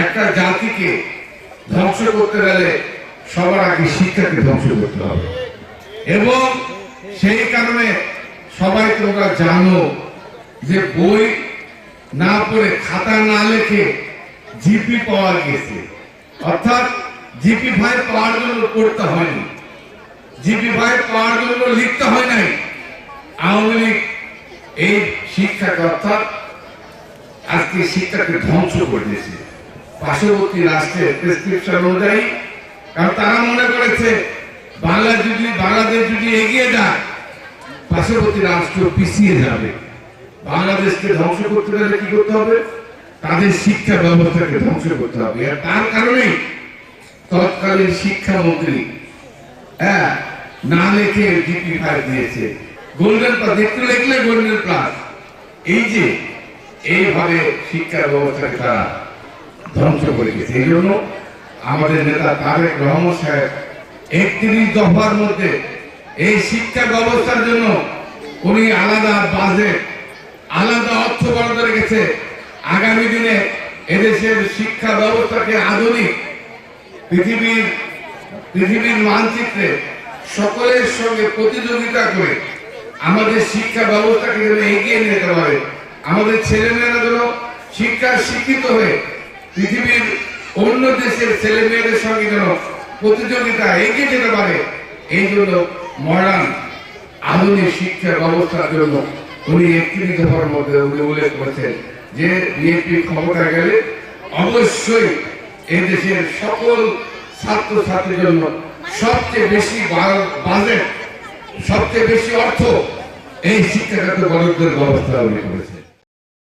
একটা জাতিকে ধ্বংস করতে গেলে সবার আগে শিক্ষাকে ধ্বংস করতে হবে। এবং সেই কারণে সবাই তোমরা জানো যে বই না পড়ে খাতা না লিখে জিপি পাওয়া গেছে, অর্থাৎ জিপি ভাই পাওয়ার জন্য পড়তে হয়নি, জিপি ভাই পাওয়ার জন্য লিখতে হয় নাই। আওয়ামী লীগ এই শিক্ষাকে অর্থাৎ আজকে শিক্ষাকে ধ্বংস করে দিয়েছে পার্শ্ববর্তী রাষ্ট্রের প্রেসক্রিপশন অনুযায়ী। কারণ তারা মনে করেছে বাংলাদেশ যদি এগিয়ে যায় পার্শ্ববর্তী রাষ্ট্র পিছিয়ে যাবে। বাংলাদেশকে ধ্বংস করতে গেলে কি করতে হবে? তাদের শিক্ষা ব্যবস্থাকে ধ্বংস করতে হবে। আর তার কারণেই তৎকালীন শিক্ষামন্ত্রী না লিখে জিপি 5 দিয়েছে, গোল্ডেন প্লাস, একটু লিখলে গোল্ডেন প্লাস। এই যে এইভাবে শিক্ষা ব্যবস্থাকে তারা ধ্বংস করে গেছে। এই জন্য আমাদের নেতা তারেক রহমান সাহেব 31 দফার মধ্যে এই শিক্ষা ব্যবস্থার জন্য উনি আলাদা বাজেট, আলাদা অর্থ বরাদ্দ রেখেছে। আগামী দিনে এদেশের শিক্ষা ব্যবস্থাকে আধুনিক পৃথিবীর মানচিত্রে সকলের সঙ্গে প্রতিযোগিতা করে আমাদের শিক্ষা ব্যবস্থাকে যেন এগিয়ে নিয়ে যেতে পারে, আমাদের ছেলেমেয়েরা যেন শিক্ষায় শিক্ষিত হয়ে পৃথিবীর অন্য দেশের ছেলে মেয়েদের সঙ্গে যেন প্রতিযোগিতা এগিয়ে যেতে পারে। এই জন্য মডার্ন আধুনিক শিক্ষা ব্যবস্থার জন্য উনি 31 দফার মধ্যে উনি উল্লেখ করেছেন যে বিএনপি ক্ষমতা গেলে অবশ্যই এই দেশের সকল ছাত্রছাত্রীর জন্য সবচেয়ে বেশি বাজেট, সবচেয়ে বেশি অর্থ এই শিক্ষাগত বরাদ্দের ব্যবস্থা উনি করেছেন।